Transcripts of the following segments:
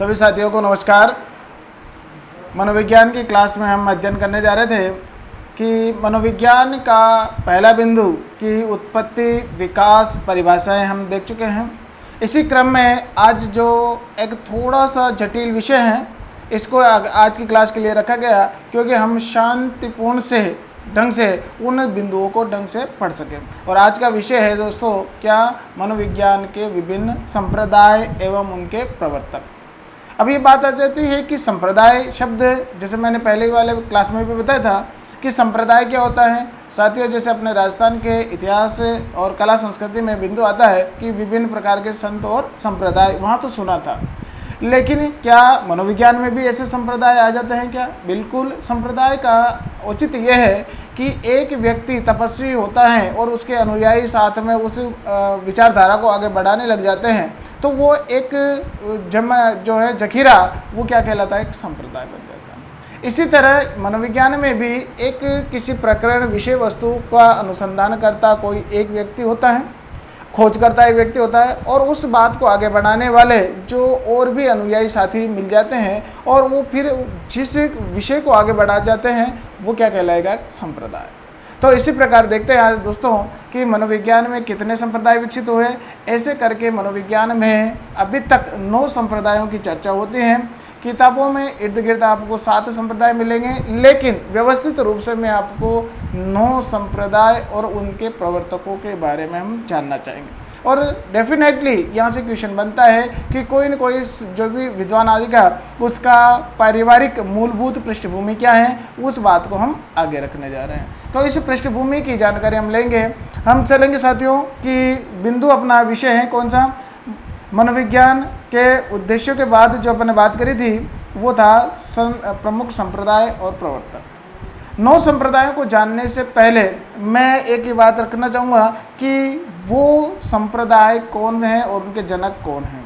सभी साथियों को नमस्कार। मनोविज्ञान की क्लास में हम अध्ययन करने जा रहे थे कि मनोविज्ञान का पहला बिंदु की उत्पत्ति, विकास, परिभाषाएं हम देख चुके हैं। इसी क्रम में आज जो एक थोड़ा सा जटिल विषय है, इसको आज की क्लास के लिए रखा गया क्योंकि हम शांतिपूर्ण से ढंग से उन बिंदुओं को ढंग से पढ़ सकें। और आज का विषय है दोस्तों क्या, मनोविज्ञान के विभिन्न संप्रदाय एवं उनके प्रवर्तक। अब ये बात आ जाती है कि संप्रदाय शब्द, जैसे मैंने पहले वाले क्लास में भी बताया था कि संप्रदाय क्या होता है साथियों। जैसे अपने राजस्थान के इतिहास और कला संस्कृति में बिंदु आता है कि विभिन्न प्रकार के संत और संप्रदाय, वहाँ तो सुना था, लेकिन क्या मनोविज्ञान में भी ऐसे संप्रदाय आ जाते हैं क्या? बिल्कुल। संप्रदाय का औचित्य यह है कि एक व्यक्ति तपस्वी होता है और उसके अनुयायी साथ में उस विचारधारा को आगे बढ़ाने लग जाते हैं, तो वो एक जो है जखीरा, वो क्या कहलाता है? एक संप्रदाय बन जाता है। इसी तरह मनोविज्ञान में भी एक किसी प्रकरण, विषय वस्तु का अनुसंधान करता कोई एक व्यक्ति होता है, खोज करता एक व्यक्ति होता है, और उस बात को आगे बढ़ाने वाले जो और भी अनुयायी साथी मिल जाते हैं और वो फिर जिस विषय को आगे बढ़ा जाते हैं, वो क्या कहलाएगा? संप्रदाय। तो इसी प्रकार देखते हैं आज दोस्तों कि मनोविज्ञान में कितने संप्रदाय विकसित हुए। ऐसे करके मनोविज्ञान में अभी तक 9 संप्रदायों की चर्चा होती है। किताबों में इर्द गिर्द आपको 7 संप्रदाय मिलेंगे, लेकिन व्यवस्थित रूप से मैं आपको 9 संप्रदाय और उनके प्रवर्तकों के बारे में हम जानना चाहेंगे। और डेफिनेटली यहाँ से क्वेश्चन बनता है कि कोई न कोई जो भी विद्वान आदि उसका पारिवारिक मूलभूत पृष्ठभूमि क्या है, उस बात को हम आगे रखने जा रहे हैं। तो इस पृष्ठभूमि की जानकारी हम लेंगे। हम चलेंगे साथियों कि बिंदु अपना विषय है कौन सा? मनोविज्ञान के उद्देश्यों के बाद जो अपने बात करी थी वो था प्रमुख संप्रदाय और प्रवर्तक। 9 संप्रदायों को जानने से पहले मैं एक ही बात रखना चाहूँगा कि वो संप्रदाय कौन है और उनके जनक कौन हैं,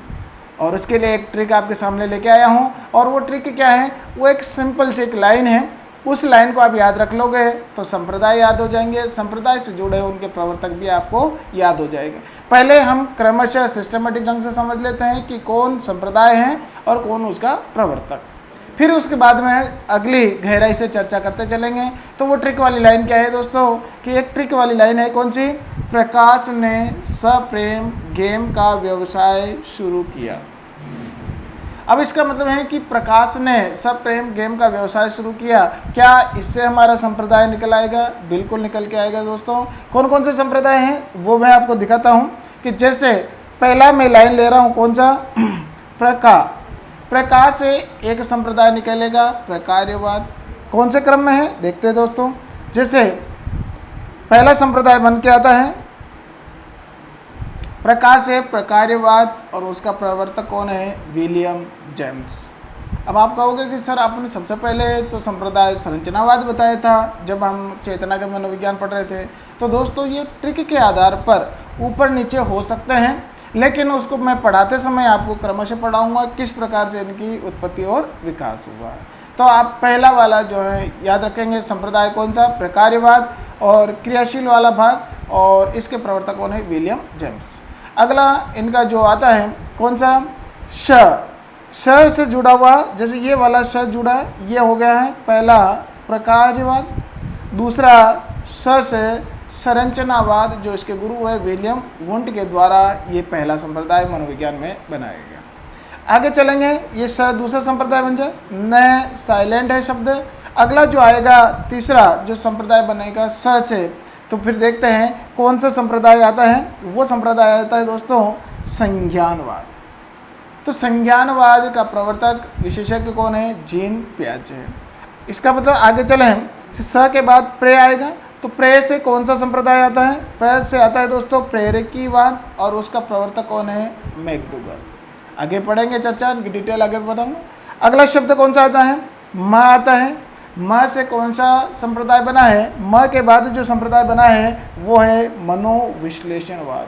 और उसके लिए एक ट्रिक आपके सामने लेके आया हूँ। और वो ट्रिक क्या है? वो एक सिंपल सी एक लाइन है। उस लाइन को आप याद रख लोगे तो संप्रदाय याद हो जाएंगे, संप्रदाय से जुड़े उनके प्रवर्तक भी आपको याद हो जाएंगे। पहले हम क्रमशः सिस्टमेटिक ढंग से समझ लेते हैं कि कौन संप्रदाय है और कौन उसका प्रवर्तक, फिर उसके बाद में अगली गहराई से चर्चा करते चलेंगे। तो वो ट्रिक वाली लाइन क्या है दोस्तों कि एक ट्रिक वाली लाइन है कौन सी? प्रकाश ने सप्रेम गेम का व्यवसाय शुरू किया। अब इसका मतलब है कि प्रकाश ने सप्रेम गेम का व्यवसाय शुरू किया। क्या इससे हमारा संप्रदाय निकल आएगा? बिल्कुल निकल के आएगा दोस्तों। कौन कौन से संप्रदाय हैं वो मैं आपको दिखाता हूँ कि जैसे पहला मैं लाइन ले रहा हूँ कौन सा? प्रकाश से एक संप्रदाय निकलेगा, प्रकार्यवाद। कौन से क्रम में है देखते हैं दोस्तों। जैसे पहला संप्रदाय बन के आता है प्रकाश से प्रकार्यवाद, और उसका प्रवर्तक कौन है? William James. अब आप कहोगे कि सर आपने सबसे पहले तो संप्रदाय संरचनावाद बताया था जब हम चेतना के मनोविज्ञान पढ़ रहे थे। तो दोस्तों ये ट्रिक के आधार पर ऊपर नीचे हो सकते हैं, लेकिन उसको मैं पढ़ाते समय आपको क्रमशः पढ़ाऊँगा किस प्रकार से इनकी उत्पत्ति और विकास हुआ है। तो आप पहला वाला जो है याद रखेंगे, संप्रदाय कौन सा? प्रकार्यवाद, और क्रियाशील वाला भाग, और इसके प्रवर्तक कौन है? William James. अगला इनका जो आता है कौन सा? श से जुड़ा हुआ, जैसे ये वाला श जुड़ा, ये हो गया है पहला प्रकार्यवाद। दूसरा श से संरचनावाद, जो इसके गुरु है विलियम वुंट के द्वारा ये पहला संप्रदाय मनोविज्ञान में बनाया गया। आगे चलेंगे, ये दूसरा संप्रदाय बन जाए। न साइलेंट है शब्द। अगला जो आएगा तीसरा जो संप्रदाय बनेगा स से, तो फिर देखते हैं कौन सा संप्रदाय आता है। वो संप्रदाय आता है दोस्तों संज्ञानवाद। तो संज्ञानवाद का प्रवर्तक विशेषज्ञ कौन है? जीन पियाजे है। इसका मतलब आगे चले, स के बाद प्रे आएगा, तो प्रे से कौन सा संप्रदाय आता है? प्रे से आता है दोस्तों प्रेरकीवाद, और उसका प्रवर्तक कौन है? मैकडूगल। आगे पढ़ेंगे चर्चा, इनकी डिटेल आगे बढ़ाऊंगा। अगला शब्द कौन सा आता है? म आता है। म से कौन सा संप्रदाय बना है? म के बाद जो संप्रदाय बना है वो है मनोविश्लेषणवाद।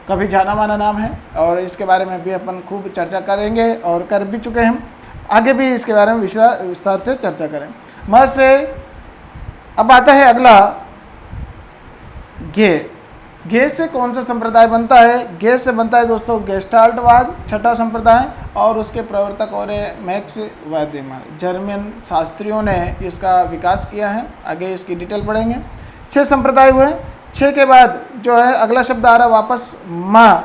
कभी जाना माना नाम है, और इसके बारे में भी अपन खूब चर्चा करेंगे और कर भी चुके हैं। आगे भी इसके बारे में विस्तार से चर्चा करें। म से अब आता है अगला गे। घे से कौन सा संप्रदाय बनता है? घे से बनता है दोस्तों गेस्टाल्टवाद, छठा संप्रदाय, और उसके प्रवर्तक और मैक्स वेदेमर। जर्मन शास्त्रियों ने इसका विकास किया है। आगे इसकी डिटेल पढ़ेंगे। 6 संप्रदाय हुए। 6 के बाद जो है अगला शब्द आ रहा है वापस म,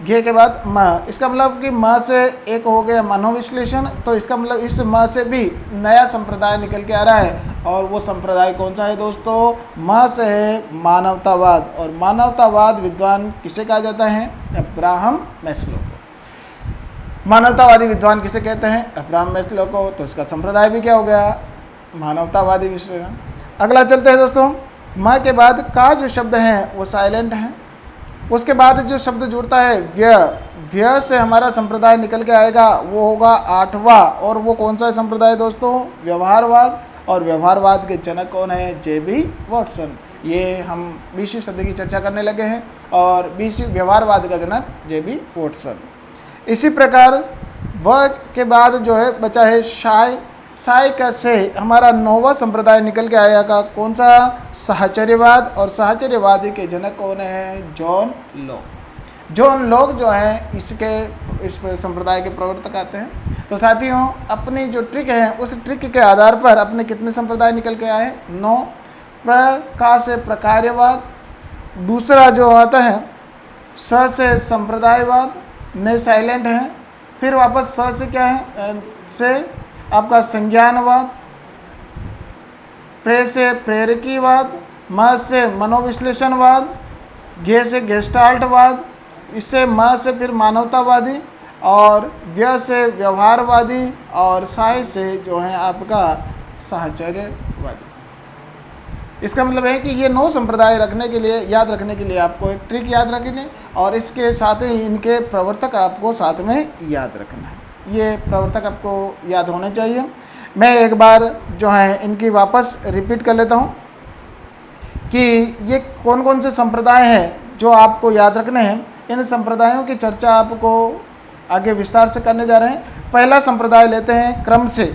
घे के बाद म। इसका मतलब कि म से एक हो गया मनोविश्लेषण, तो इसका मतलब इस म से भी नया संप्रदाय निकल के आ रहा है। और वो संप्रदाय कौन सा है दोस्तों? म से है मानवतावाद। और मानवतावाद विद्वान किसे कहा जाता है? अब्राहम मैस्लो को। मानवतावादी विद्वान किसे कहते हैं? अब्राहम मैस्लो को। तो इसका संप्रदाय भी क्या हो गया? मानवतावादी विश्लेषण। अगला चलते हैं दोस्तों। म के बाद का जो शब्द है वो साइलेंट है। उसके बाद जो शब्द जुड़ता है व्यय, व्यय से हमारा संप्रदाय निकल के आएगा, वो होगा 8वां। और वो कौन सा संप्रदाय दोस्तों? व्यवहारवाद। और व्यवहारवाद के जनक कौन है? जे.बी. वॉटसन। ये हम 20वीं सदी की चर्चा करने लगे हैं, और 20वीं व्यवहारवाद का जनक जे.बी. वॉटसन। इसी प्रकार व के बाद जो है बचा है साय। साय का से हमारा 9वां संप्रदाय निकल के आएगा, कौन सा? साहचर्यवाद। और साहचर्यवादी के जनक कौन है? John Locke. जॉन लॉक जो है इस संप्रदाय के प्रवर्तक आते हैं। तो साथियों, अपनी जो ट्रिक है उस ट्रिक के आधार पर अपने कितने संप्रदाय निकल के आए? 9। का से प्रकार्यवाद। दूसरा जो आता है स से संप्रदायवाद, ने साइलेंट है। फिर वापस स से क्या है? से आपका संज्ञानवाद। प्रे से प्रेरकीवाद। म से मनोविश्लेषणवाद। घे से गेस्टाल्टवाद। इससे म से फिर मानवतावादी। और व्य से व्यवहारवादी। और साय से जो है आपका साहचर्यवादी। इसका मतलब है कि ये 9 संप्रदाय रखने के लिए, याद रखने के लिए आपको एक ट्रिक याद रखनी, और इसके साथ ही इनके प्रवर्तक आपको साथ में याद रखना है। ये प्रवर्तक आपको याद होने चाहिए। मैं एक बार जो है इनकी वापस रिपीट कर लेता हूँ कि ये कौन कौन से संप्रदाय हैं जो आपको याद रखने हैं। इन संप्रदायों की चर्चा आपको आगे विस्तार से करने जा रहे हैं। पहला संप्रदाय लेते हैं क्रम से,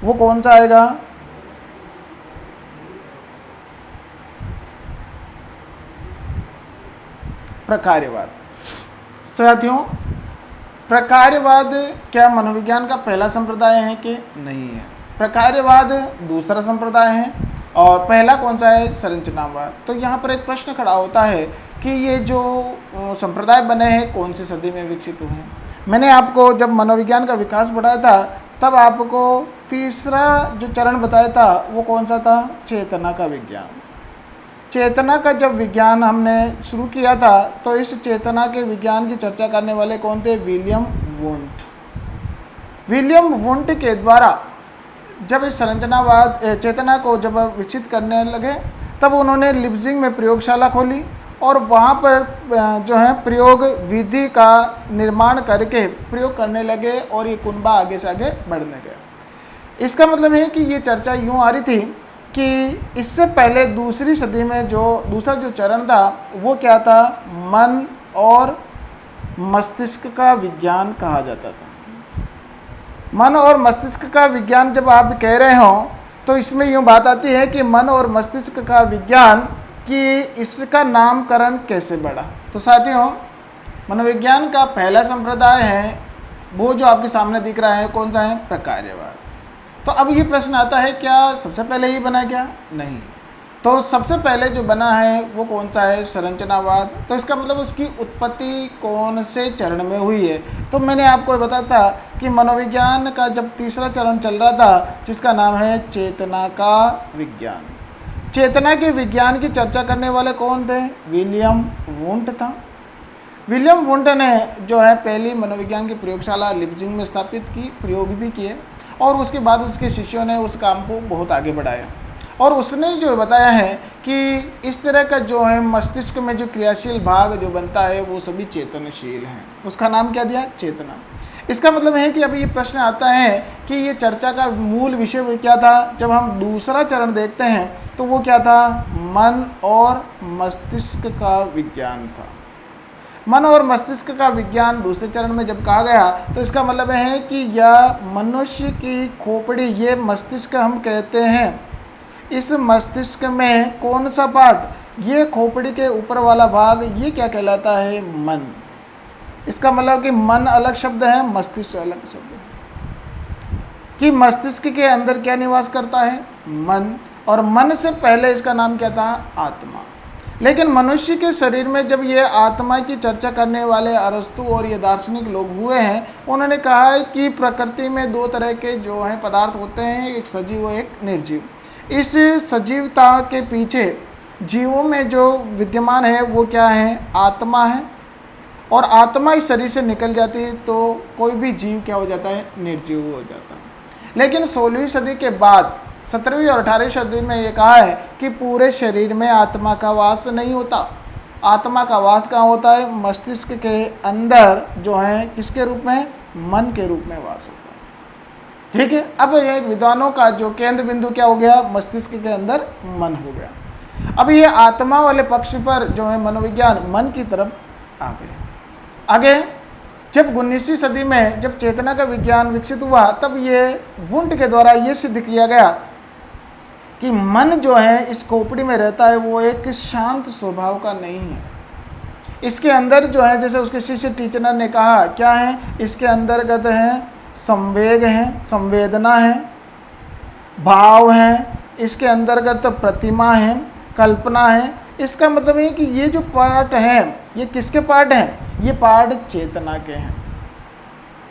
वो कौन सा आएगा? प्रकार्यवाद। साथियों, प्रकार्यवाद क्या मनोविज्ञान का पहला संप्रदाय है कि नहीं है? प्रकार्यवाद दूसरा संप्रदाय है। और पहला कौन सा है? संरचनावाद। तो यहाँ पर एक प्रश्न खड़ा होता है कि ये जो संप्रदाय बने हैं कौन सी सदी में विकसित हुए हैं? मैंने आपको जब मनोविज्ञान का विकास पढ़ाया था तब आपको तीसरा जो चरण बताया था वो कौन सा था? चेतना का विज्ञान। चेतना का जब विज्ञान हमने शुरू किया था तो इस चेतना के विज्ञान की चर्चा करने वाले कौन थे? William Wundt. विलियम वुंट के द्वारा जब इस संरचनावाद चेतना को जब विकसित करने लगे तब उन्होंने लिप्जिंग में प्रयोगशाला खोली, और वहाँ पर जो है प्रयोग विधि का निर्माण करके प्रयोग करने लगे, और ये कुनबा आगे से आगे बढ़ने गया। इसका मतलब है कि ये चर्चा यूँ आ रही थी कि इससे पहले दूसरी सदी में जो दूसरा जो चरण था वो क्या था? मन और मस्तिष्क का विज्ञान कहा जाता था। मन और मस्तिष्क का विज्ञान जब आप कह रहे हो तो इसमें यूँ बात आती है कि मन और मस्तिष्क का विज्ञान कि इसका नामकरण कैसे बढ़ा। तो साथियों, मनोविज्ञान का पहला संप्रदाय है वो जो आपके सामने दिख रहा है, कौन सा है? प्रकार्यवाद। तो अब ये प्रश्न आता है, क्या सबसे पहले ही बना क्या? नहीं। तो सबसे पहले जो बना है वो कौन सा है? संरचनावाद। तो इसका मतलब उसकी उत्पत्ति कौन से चरण में हुई है? तो मैंने आपको बताया था कि मनोविज्ञान का जब तीसरा चरण चल रहा था जिसका नाम है चेतना का विज्ञान। चेतना के विज्ञान की चर्चा करने वाले कौन थे? विलियम वुंट था। विलियम वुंट ने जो है पहली मनोविज्ञान की प्रयोगशाला लिप्जिंग में स्थापित की, प्रयोग भी किए, और उसके बाद उसके शिष्यों ने उस काम को बहुत आगे बढ़ाया। और उसने जो बताया है कि इस तरह का जो है मस्तिष्क में जो क्रियाशील भाग जो बनता है वो सभी चेतनशील हैं। उसका नाम क्या दिया? चेतना। इसका मतलब है कि अभी ये प्रश्न आता है कि ये चर्चा का मूल विषय क्या था? जब हम दूसरा चरण देखते हैं तो वो क्या था? मन और मस्तिष्क का विज्ञान था। मन और मस्तिष्क का विज्ञान दूसरे चरण में जब कहा गया तो इसका मतलब है कि यह मनुष्य की खोपड़ी, ये मस्तिष्क हम कहते हैं, इस मस्तिष्क में कौन सा पार्ट? ये खोपड़ी के ऊपर वाला भाग ये क्या कहलाता है? मन। इसका मतलब कि मन अलग शब्द है, मस्तिष्क अलग शब्द है। कि मस्तिष्क के अंदर क्या निवास करता है? मन। और मन से पहले इसका नाम क्या था? आत्मा। लेकिन मनुष्य के शरीर में जब ये आत्मा की चर्चा करने वाले अरस्तु और ये दार्शनिक लोग हुए हैं, उन्होंने कहा है कि प्रकृति में दो तरह के जो हैं पदार्थ होते हैं, एक सजीव और एक निर्जीव। इस सजीवता के पीछे जीवों में जो विद्यमान है वो क्या है? आत्मा है। और आत्मा इस शरीर से निकल जाती है तो कोई भी जीव क्या हो जाता है? निर्जीव हो जाता है। लेकिन 16वीं सदी के बाद 17वीं और 18वीं सदी में ये कहा है कि पूरे शरीर में आत्मा का वास नहीं होता। आत्मा का वास कहाँ होता है? मस्तिष्क के अंदर जो है किसके रूप में? मन के रूप में वास होता है। ठीक है। अब ये विद्वानों का जो केंद्र बिंदु क्या हो गया? मस्तिष्क के अंदर मन हो गया। अब ये आत्मा वाले पक्ष पर जो है मनोविज्ञान मन की तरफ आ गए। आगे जब 19वीं सदी में जब चेतना का विज्ञान विकसित हुआ, तब ये वुंट के द्वारा ये सिद्ध किया गया कि मन जो है इस खोपड़ी में रहता है वो एक शांत स्वभाव का नहीं है। इसके अंदर जो है, जैसे उसके शिष्य टीचर ने कहा, क्या है? इसके अंतर्गत है संवेग है, संवेदना है, भाव है, इसके अंतर्गत प्रतिमा है, कल्पना है। इसका मतलब है कि ये जो पार्ट है ये किसके पार्ट हैं? ये पार्ट चेतना के हैं।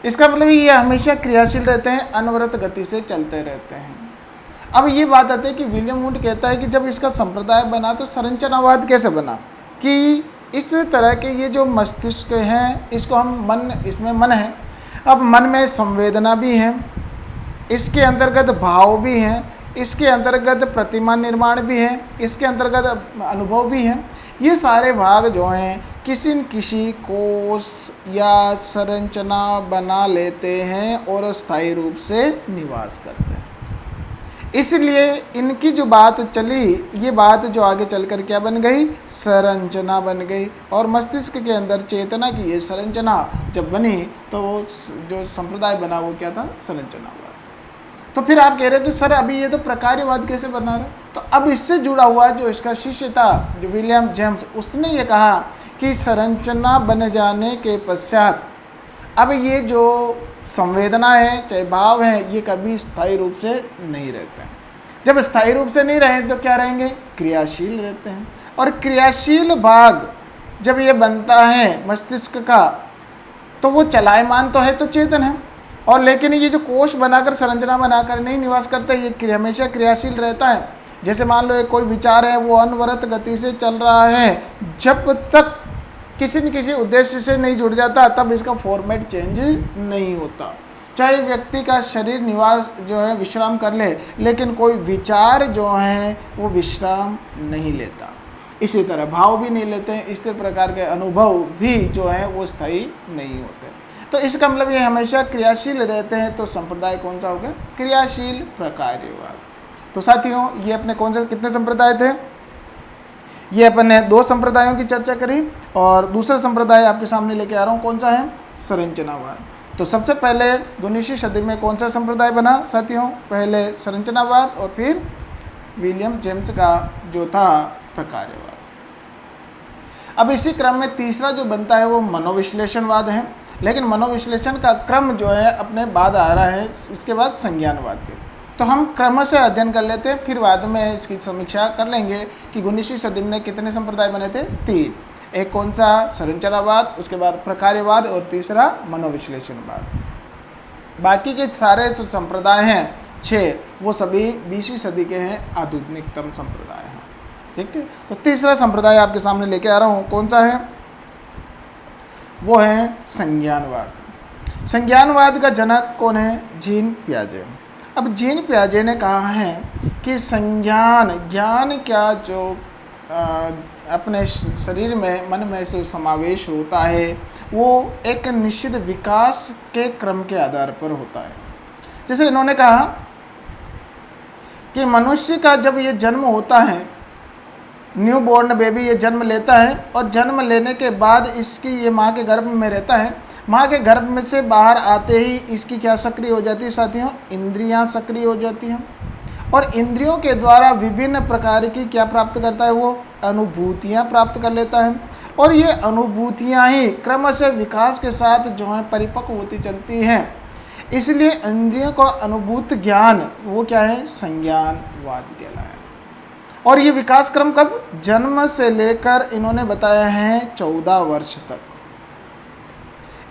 इसका मतलब ये हमेशा क्रियाशील रहते हैं, अनवरत गति से चलते रहते हैं। अब ये बात आती है कि विलियम वुंट कहता है कि जब इसका संप्रदाय बना तो संरचनावाद कैसे बना? कि इस तरह के ये जो मस्तिष्क हैं इसको हम मन, इसमें मन है। अब मन में संवेदना भी है, इसके अंतर्गत भाव भी हैं, इसके अंतर्गत प्रतिमा निर्माण भी है, इसके अंतर्गत अनुभव भी है। ये सारे भाग जो हैं किसी न किसी कोष या संरचना बना लेते हैं और स्थायी रूप से निवास करते हैं। इसलिए इनकी जो बात चली, ये बात जो आगे चलकर क्या बन गई? संरचना बन गई। और मस्तिष्क के अंदर चेतना की ये संरचना जब बनी तो जो संप्रदाय बना वो क्या था? संरचनावाद। तो फिर आप कह रहे हो कि सर अभी ये तो प्रकार्यवाद कैसे बना रहे? तो अब इससे जुड़ा हुआ जो इसका शिष्य था जो विलियम जेम्स, उसने ये कहा कि संरचना बन जाने के पश्चात अब ये जो संवेदना है चाहे भाव है ये कभी स्थायी रूप से नहीं रहते हैं। जब स्थायी रूप से नहीं रहे तो क्या रहेंगे? क्रियाशील रहते हैं। और क्रियाशील भाग जब ये बनता है मस्तिष्क का तो वो चलायमान तो है, तो चेतन है। और लेकिन ये जो कोष बनाकर संरचना बनाकर नहीं निवास करता, ये हमेशा क्रियाशील रहता है। जैसे मान लो एक कोई विचार है वो अनवरत गति से चल रहा है, जब तक किसी न किसी उद्देश्य से नहीं जुड़ जाता तब इसका फॉर्मेट चेंज नहीं होता। चाहे व्यक्ति का शरीर निवास जो है विश्राम कर ले, लेकिन कोई विचार जो है वो विश्राम नहीं लेता। इसी तरह भाव भी नहीं लेते हैं, इस प्रकार के अनुभव भी जो है वो स्थायी नहीं होते। तो इसका मतलब ये हमेशा क्रियाशील रहते हैं। तो संप्रदाय कौन सा हो गया? क्रियाशील प्रकार्यवाद। तो साथियों ये अपने कौन से कितने संप्रदाय थे? ये अपन ने 2 संप्रदायों की चर्चा करी और दूसरा संप्रदाय आपके सामने लेके आ रहा हूँ। कौन सा है? संरचनावाद। तो सबसे पहले 19वीं सदी में कौन सा संप्रदाय बना साथियों? पहले संरचनावाद और फिर विलियम जेम्स का जो था प्रकार्यवाद। अब इसी क्रम में तीसरा जो बनता है वो मनोविश्लेषणवाद है। लेकिन मनोविश्लेषण का क्रम जो है अपने बाद आ रहा है, इसके बाद संज्ञानवाद के। तो हम क्रम से अध्ययन कर लेते हैं, फिर बाद में इसकी समीक्षा कर लेंगे कि 19वीं सदी में कितने संप्रदाय बने थे? 3। एक कौन सा? संरचनावाद, उसके बाद प्रकार्यवाद और तीसरा मनोविश्लेषणवाद। बाकी के सारे जो संप्रदाय हैं 6, वो सभी 20वीं सदी के हैं, आधुनिकतम संप्रदाय हैं। ठीक है। तो तीसरा संप्रदाय आपके सामने लेके आ रहा हूँ। कौन सा है? वो है संज्ञानवाद। संज्ञानवाद का जनक कौन है? जीन पियाजे। अब जीन पियाजे ने कहा है कि संज्ञान ज्ञान क्या जो अपने शरीर में मन में जो समावेश होता है वो एक निश्चित विकास के क्रम के आधार पर होता है। जैसे इन्होंने कहा कि मनुष्य का जब ये जन्म होता है, न्यू बॉर्न बेबी ये जन्म लेता है और जन्म लेने के बाद इसकी ये माँ के गर्भ में रहता है। माँ के गर्भ में से बाहर आते ही इसकी क्या सक्रिय हो जाती है साथियों? इंद्रियां सक्रिय हो जाती हैं और इंद्रियों के द्वारा विभिन्न प्रकार की क्या प्राप्त करता है? वो अनुभूतियाँ प्राप्त कर लेता है और ये अनुभूतियाँ ही क्रमशः विकास के साथ जो है परिपक्व होती चलती हैं। इसलिए इंद्रियों का अनुभूत ज्ञान वो क्या है, संज्ञानवाद कहलाया। और ये विकास क्रम कब, जन्म से लेकर इन्होंने बताया है 14 वर्ष तक।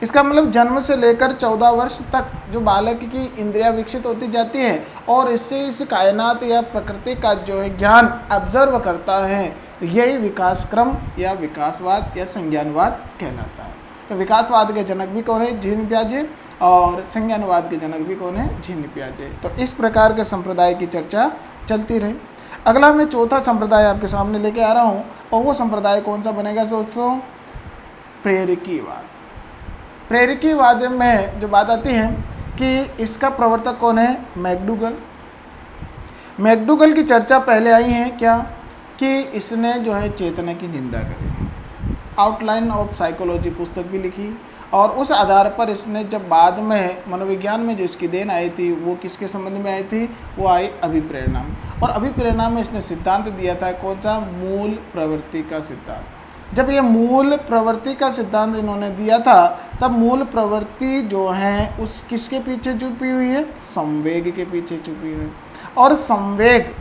इसका मतलब जन्म से लेकर 14 वर्ष तक जो बालक की इंद्रियां विकसित होती जाती है और इससे इस कायनात या प्रकृति का जो है ज्ञान ऑब्जर्व करता है, यही विकास क्रम या विकासवाद या संज्ञानवाद कहलाता है। तो विकासवाद के जनक भी कौन है, जीन पियाजे, और संज्ञानवाद के जनक भी कौन है, जीन पियाजे। तो इस प्रकार के संप्रदाय की चर्चा चलती रही। अगला मैं चौथा संप्रदाय आपके सामने लेके आ रहा हूँ और वो संप्रदाय कौन सा बनेगा दोस्तों, प्रेरकीवाद। प्रेरकीवाद में जो बात आती है कि इसका प्रवर्तक कौन है, मैकडूगल। मैकडूगल की चर्चा पहले आई है क्या, कि इसने जो है चेतना की निंदा करी, आउटलाइन ऑफ साइकोलॉजी पुस्तक भी लिखी और उस आधार पर इसने जब बाद में मनोविज्ञान में जो इसकी देन आई थी वो किसके संबंध में आई थी, वो आई अभिप्रेरणा में। और अभिप्रेरणा में इसने सिद्धांत दिया था कौन सा, मूल प्रवृत्ति का सिद्धांत। जब ये मूल प्रवृत्ति का सिद्धांत इन्होंने दिया था तब मूल प्रवृत्ति जो है उस किसके पीछे छुपी हुई है, संवेग के पीछे छुपी हुई है। और संवेग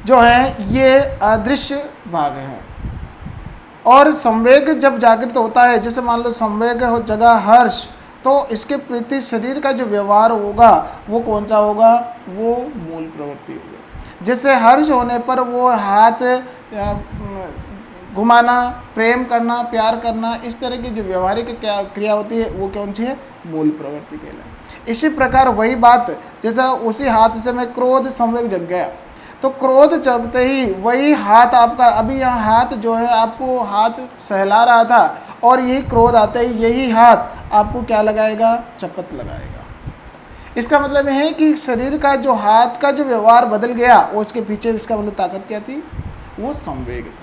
जो है ये अदृश्य भाग है और संवेग जब जागृत होता है, जैसे मान लो संवेग हो जगह हर्ष, तो इसके प्रति शरीर का जो व्यवहार होगा वो कौन सा होगा, वो मूल प्रवृत्ति होगी। जैसे हर्ष होने पर वो हाथ घुमाना, प्रेम करना, प्यार करना, इस तरह की जो व्यवहारिक क्रिया होती है वो कौन सी है, मूल प्रवृत्ति कहलाए। इसी प्रकार वही बात, जैसा उसी हाथ से मैं क्रोध संवेग जग गया, तो क्रोध जगते ही वही हाथ आपका, अभी यहाँ हाथ जो है आपको हाथ सहला रहा था और यही क्रोध आते ही यही हाथ आपको क्या लगाएगा, चपत लगाएगा। इसका मतलब है कि शरीर का जो हाथ का जो व्यवहार बदल गया वो इसके पीछे इसका मतलब ताकत क्या थी, वो संवेग था।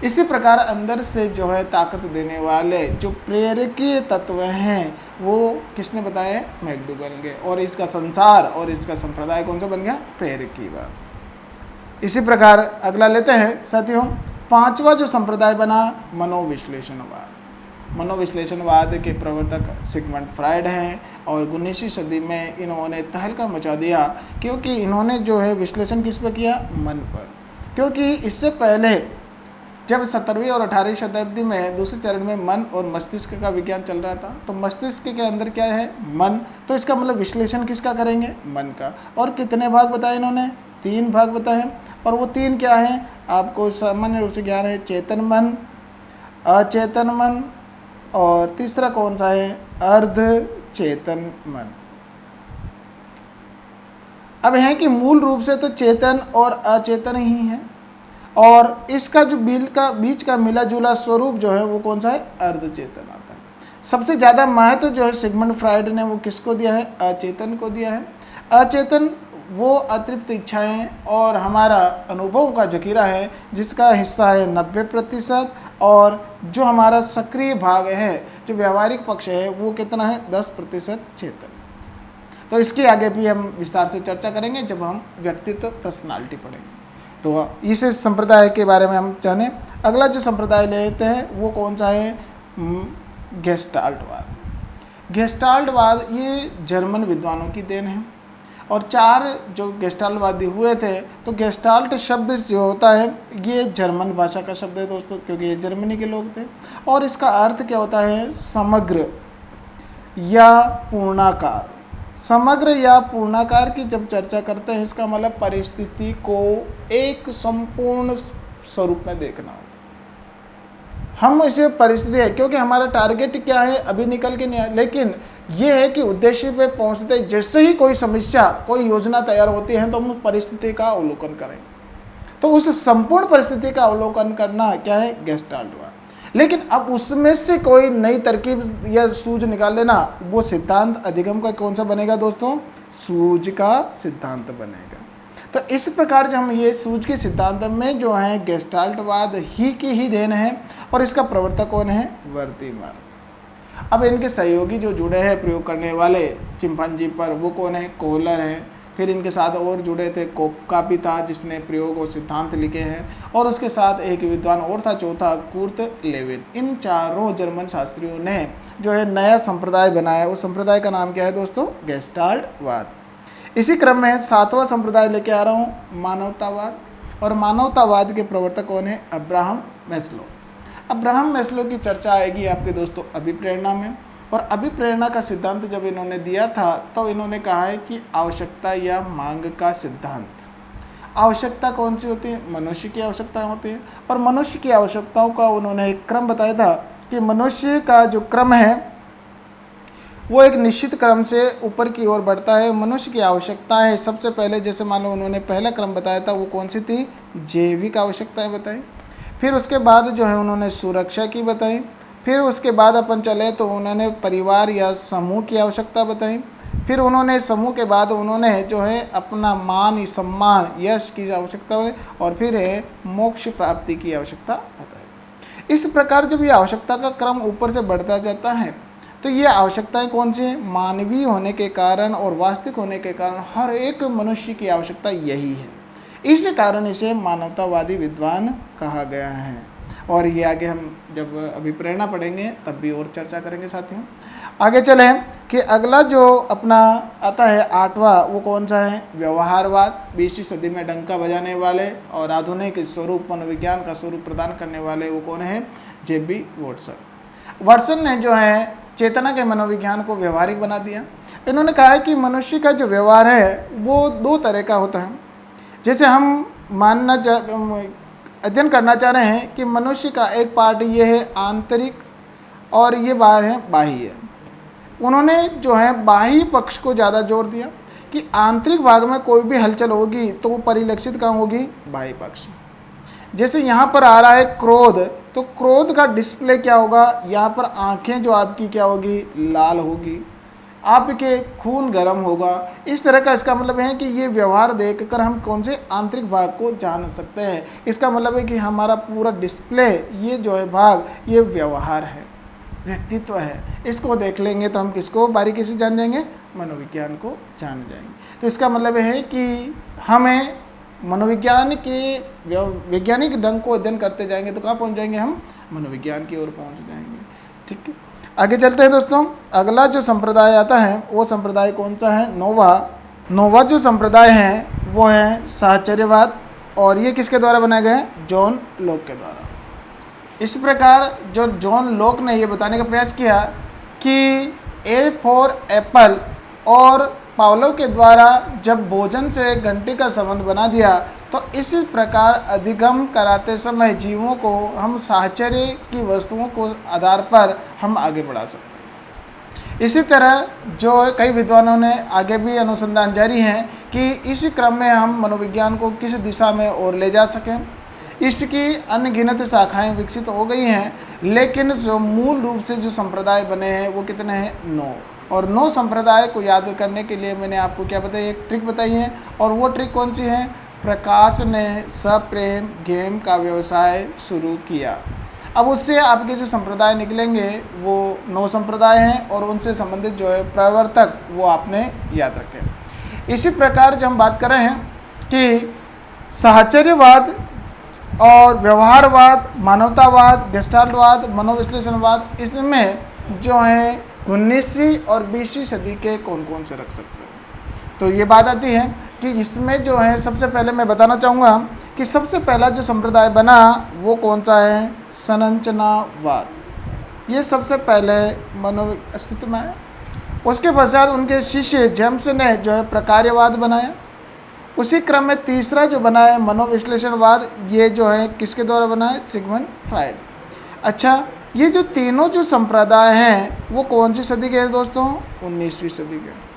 इसी प्रकार अंदर से जो है ताकत देने वाले जो प्रेरकीय तत्व हैं वो किसने बताया, मैकडूगल के। और इसका संसार और इसका संप्रदाय कौन सा बन गया, प्रेरकीवाद। इसी प्रकार अगला लेते हैं साथियों, पांचवा जो संप्रदाय बना, मनोविश्लेषणवाद। मनोविश्लेषणवाद के प्रवर्तक सिगमंड फ्रायड हैं और 19वीं सदी में इन्होंने तहलका मचा दिया क्योंकि इन्होंने जो है विश्लेषण किस पर किया, मन पर। क्योंकि इससे पहले जब 17वीं और 18वीं शताब्दी में दूसरे चरण में मन और मस्तिष्क का विज्ञान चल रहा था, तो मस्तिष्क के अंदर क्या है, मन, तो इसका मतलब विश्लेषण किसका करेंगे, मन का। और कितने भाग बताए इन्होंने, 3 भाग बताए। और वो 3 क्या है, आपको सामान्य रूप से ज्ञान है, चेतन मन, अचेतन मन और तीसरा कौन सा है, अर्ध चेतन मन। अब है कि मूल रूप से तो चेतन और अचेतन ही है और इसका जो बीच का मिला जुला स्वरूप जो है वो कौन सा है, अर्ध चेतन आता है। सबसे ज़्यादा महत्व जो है सिगमंड फ्रायड ने वो किसको दिया है, अचेतन को दिया है। अचेतन वो अतृप्त इच्छाएं और हमारा अनुभव का जखीरा है जिसका हिस्सा है 90% और जो हमारा सक्रिय भाग है, जो व्यवहारिक पक्ष है, वो कितना है, 10% चेतन। तो इसके आगे भी हम विस्तार से चर्चा करेंगे जब हम व्यक्तित्व पर्सनालिटी पढ़ेंगे। तो इस संप्रदाय के बारे में हम जाने। अगला जो संप्रदाय लेते हैं वो कौन सा है, गेस्टाल्टवाद। गेस्टाल्टवाद ये जर्मन विद्वानों की देन है और 4 जो गेस्टाल्टवादी हुए थे, तो गेस्टाल्ट शब्द जो होता है ये जर्मन भाषा का शब्द है दोस्तों, क्योंकि ये जर्मनी के लोग थे। और इसका अर्थ क्या होता है, समग्र या पूर्णाकार। समग्र या पूर्णाकार की जब चर्चा करते हैं इसका मतलब परिस्थिति को एक संपूर्ण स्वरूप में देखना होता। हम इसे परिस्थिति है क्योंकि हमारा टारगेट क्या है, अभी निकल के नहीं आया, लेकिन ये है कि उद्देश्य पे पहुंचते जैसे ही कोई समस्या, कोई योजना तैयार होती है तो हम उस परिस्थिति का अवलोकन करें। तो उस संपूर्ण परिस्थिति का अवलोकन करना क्या है, गेस्टाल्टवाद। लेकिन अब उसमें से कोई नई तरकीब या सूझ निकाल लेना, वो सिद्धांत अधिगम का कौन सा बनेगा दोस्तों, सूझ का सिद्धांत बनेगा। तो इस प्रकार जो हम ये सूझ के सिद्धांत में जो है गेस्टाल्टवाद ही की ही देन है और इसका प्रवर्तक कौन है, वर्तीमर। अब इनके सहयोगी जो जुड़े हैं प्रयोग करने वाले चिंपांजी पर, वो कौन है, कोहलर है। फिर इनके साथ और जुड़े थे कोपका भी था जिसने प्रयोग और सिद्धांत लिखे हैं, और उसके साथ एक विद्वान और था चौथा कुर्ट लेविन। इन चारों जर्मन शास्त्रियों ने जो है नया संप्रदाय बनाया। उस संप्रदाय का नाम क्या है दोस्तों? गेस्टाल्टवाद। इसी क्रम में सातवां संप्रदाय लेके आ रहा हूँ, मानवतावाद। और मानवतावाद के प्रवर्तक कौन है? Abraham Maslow. अब्राहम मैस्लो की चर्चा आएगी आपके दोस्तों अभिप्रेरणा में। और अभिप्रेरणा का सिद्धांत जब इन्होंने दिया था तो इन्होंने कहा है कि आवश्यकता या मांग का सिद्धांत। आवश्यकता कौन सी होती है? मनुष्य की आवश्यकता होती है। और मनुष्य की आवश्यकताओं का उन्होंने एक क्रम बताया था कि मनुष्य का जो क्रम है वो एक निश्चित क्रम से ऊपर की ओर बढ़ता है। मनुष्य की आवश्यकताएं सबसे पहले, जैसे मान लो उन्होंने पहला क्रम बताया था, वो कौन सी थी? जैविक आवश्यकताएं बताई। फिर उसके बाद जो है उन्होंने सुरक्षा की बताई। फिर उसके बाद अपन चले तो उन्होंने परिवार या समूह की आवश्यकता बताई। फिर उन्होंने समूह के बाद उन्होंने जो है अपना मान, सम्मान, यश की आवश्यकता बताई। और फिर है मोक्ष प्राप्ति की आवश्यकता बताई। इस प्रकार जब ये आवश्यकता का क्रम ऊपर से बढ़ता जाता है तो ये आवश्यकताएं कौन सी हैं? मानवीय होने के कारण और वास्तविक होने के कारण हर एक मनुष्य की आवश्यकता यही है। इसी कारण इसे मानवतावादी विद्वान कहा गया है। और ये आगे हम जब अभिप्रेरणा पढ़ेंगे तब भी और चर्चा करेंगे साथियों। आगे चले कि अगला जो अपना आता है आठवां, वो कौन सा है? व्यवहारवाद। 20वीं सदी में डंका बजाने वाले और आधुनिक स्वरूप मनोविज्ञान का स्वरूप प्रदान करने वाले वो कौन है? जेबी वाटसन। वाटसन ने जो है चेतना के मनोविज्ञान को व्यवहारिक बना दिया। इन्होंने कहा है कि मनुष्य का जो व्यवहार है वो दो तरह का होता है। जैसे हम अध्ययन करना चाह रहे हैं कि मनुष्य का एक पार्ट ये है आंतरिक और ये बाहर है बाह्य। उन्होंने जो है बाह्य पक्ष को ज़्यादा जोर दिया कि आंतरिक भाग में कोई भी हलचल होगी तो वो परिलक्षित कहाँ होगी? बाह्य पक्ष। जैसे यहाँ पर आ रहा है क्रोध, तो क्रोध का डिस्प्ले क्या होगा? यहाँ पर आंखें जो आपकी क्या होगी? लाल होगी, आपके खून गर्म होगा। इस तरह का इसका मतलब है कि ये व्यवहार देखकर हम कौन से आंतरिक भाग को जान सकते हैं। इसका मतलब है कि हमारा पूरा डिस्प्ले ये जो है भाग ये व्यवहार है, व्यक्तित्व है। इसको देख लेंगे तो हम किसको बारीकी से जान जाएंगे? मनोविज्ञान को जान जाएंगे। तो इसका मतलब है कि हमें मनोविज्ञान के वैज्ञानिक ढंग को अध्ययन करते जाएंगे तो कहाँ पहुँच जाएंगे? हम मनोविज्ञान की ओर पहुँच जाएंगे। ठीक है, आगे चलते हैं दोस्तों। अगला जो संप्रदाय आता है वो संप्रदाय कौन सा है? नोवा जो संप्रदाय है वो है साहचर्यवाद। और ये किसके द्वारा बनाए गए? जॉन लॉक के द्वारा। इस प्रकार जो जॉन लॉक ने ये बताने का प्रयास किया कि ए फॉर एप्पल और पावलोव के द्वारा जब भोजन से घंटी का संबंध बना दिया तो इसी प्रकार अधिगम कराते समय जीवों को हम साहचर्य की वस्तुओं को आधार पर हम आगे बढ़ा सकते हैं। इसी तरह जो कई विद्वानों ने आगे भी अनुसंधान जारी हैं कि इस क्रम में हम मनोविज्ञान को किस दिशा में और ले जा सकें। इसकी अनगिनत शाखाएं विकसित हो गई हैं, लेकिन जो मूल रूप से जो संप्रदाय बने हैं वो कितने हैं? 9। और 9 संप्रदाय को याद करने के लिए मैंने आपको क्या बताया? एक ट्रिक बताई है। और वो ट्रिक कौन सी है? प्रकाश ने सप्रेम गेम का व्यवसाय शुरू किया। अब उससे आपके जो संप्रदाय निकलेंगे वो 9 संप्रदाय हैं और उनसे संबंधित जो है प्रवर्तक वो आपने याद रखें। इसी प्रकार जो हम बात कर रहे हैं कि साहचर्यवाद और व्यवहारवाद, मानवतावाद, गेस्टाल्टवाद, मनोविश्लेषणवाद, इसमें जो है 19वीं और 20वीं सदी के कौन कौन से रख सकते हैं। तो ये बात आती है कि इसमें जो है सबसे पहले मैं बताना चाहूँगा कि सबसे पहला जो संप्रदाय बना वो कौन सा है? संरचनावाद। ये सबसे पहले अस्तित्व में आया। उसके पश्चात उनके शिष्य जेम्स ने जो है प्रकार्यवाद बनाया। उसी क्रम में तीसरा जो बना है मनोविश्लेषणवाद, ये जो है किसके द्वारा बना है? Sigmund Freud. अच्छा, ये जो तीनों जो संप्रदाय हैं वो कौन सी सदी के हैं दोस्तों? 19वीं सदी के।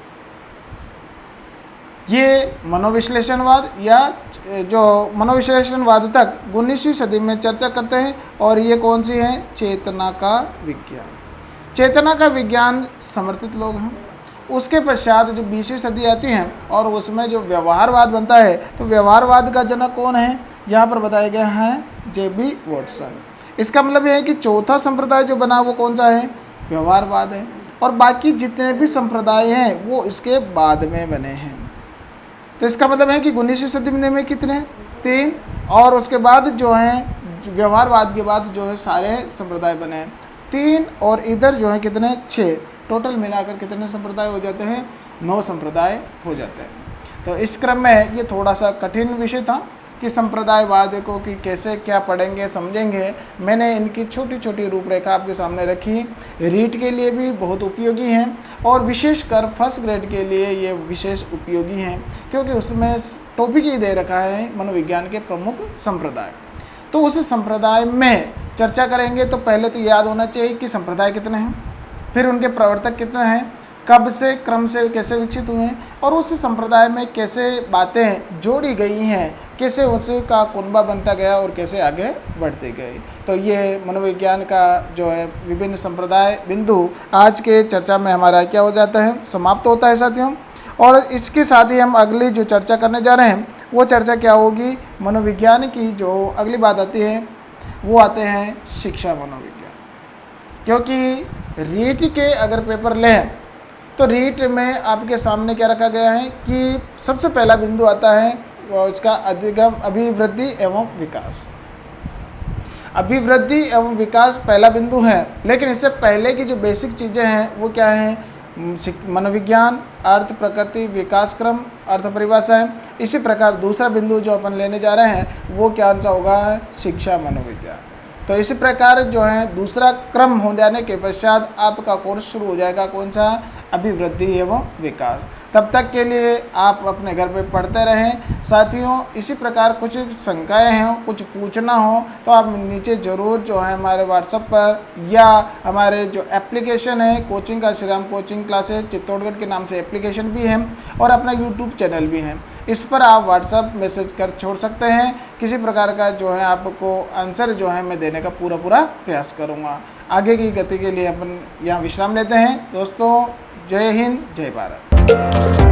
ये मनोविश्लेषणवाद या जो मनोविश्लेषणवाद तक 19वीं सदी में चर्चा करते हैं। और ये कौन सी है? चेतना का विज्ञान। चेतना का विज्ञान समर्थित लोग हैं। उसके पश्चात जो 20वीं सदी आती है और उसमें जो व्यवहारवाद बनता है, तो व्यवहारवाद का जनक कौन है? यहाँ पर बताया गया है जेबी वाटसन। इसका मतलब यह है कि चौथा संप्रदाय जो बना वो कौन सा है? व्यवहारवाद है। और बाकी जितने भी संप्रदाय हैं वो इसके बाद में बने हैं। तो इसका मतलब है कि 19वीं सदी में कितने, 3, और उसके बाद जो है व्यवहारवाद के बाद जो है सारे संप्रदाय बने हैं 3, और इधर जो है कितने, 6, टोटल मिलाकर कितने संप्रदाय हो जाते हैं, 9 संप्रदाय हो जाते हैं। तो इस क्रम में ये थोड़ा सा कठिन विषय था कि संप्रदायवाद को कि कैसे क्या पढ़ेंगे समझेंगे। मैंने इनकी छोटी छोटी रूपरेखा आपके सामने रखी। रीट के लिए भी बहुत उपयोगी हैं और विशेषकर फर्स्ट ग्रेड के लिए ये विशेष उपयोगी हैं, क्योंकि उसमें टॉपिक ही दे रखा है मनोविज्ञान के प्रमुख संप्रदाय। तो उस संप्रदाय में चर्चा करेंगे तो पहले तो याद होना चाहिए कि संप्रदाय कितने हैं, फिर उनके प्रवर्तक कितने हैं, कब से क्रम से कैसे विकसित हुए हैं, और उस संप्रदाय में कैसे बातें जोड़ी गई हैं, कैसे उसका कुनबा बनता गया और कैसे आगे बढ़ते गए। तो ये मनोविज्ञान का जो है विभिन्न संप्रदाय बिंदु आज के चर्चा में हमारा क्या हो जाता है, समाप्त होता है साथियों। और इसके साथ ही हम अगली जो चर्चा करने जा रहे हैं वो चर्चा क्या होगी, मनोविज्ञान की जो अगली बात आती है वो आते हैं शिक्षा मनोविज्ञान। क्योंकि रीट के अगर पेपर लें तो रीट में आपके सामने क्या रखा गया है कि सबसे पहला बिंदु आता है इसका अधिगम, अभिवृद्धि एवं विकास। अभिवृद्धि एवं विकास पहला बिंदु है, लेकिन इससे पहले की जो बेसिक चीज़ें हैं वो क्या हैं, मनोविज्ञान, अर्थ, प्रकृति, विकास क्रम, अर्थ परिभाषा है। इसी प्रकार दूसरा बिंदु जो अपन लेने जा रहे हैं वो क्या सा होगा, शिक्षा मनोविज्ञान। तो इसी प्रकार जो है दूसरा क्रम हो जाने के पश्चात आपका कोर्स शुरू हो जाएगा, कौन सा, अभिवृद्धि एवं विकास। तब तक के लिए आप अपने घर पे पढ़ते रहें साथियों। इसी प्रकार कुछ शंकाएं हों, कुछ पूछना हो तो आप नीचे ज़रूर जो है हमारे व्हाट्सएप पर या हमारे जो एप्लीकेशन है कोचिंग का, श्री राम कोचिंग क्लासेस चित्तौड़गढ़ के नाम से एप्लीकेशन भी है और अपना यूट्यूब चैनल भी है, इस पर आप व्हाट्सएप मैसेज कर छोड़ सकते हैं। किसी प्रकार का जो है आपको आंसर जो है मैं देने का पूरा प्रयास करूँगा। आगे की गति के लिए अपन यहाँ विश्राम लेते हैं दोस्तों। जय हिंद, जय भारत।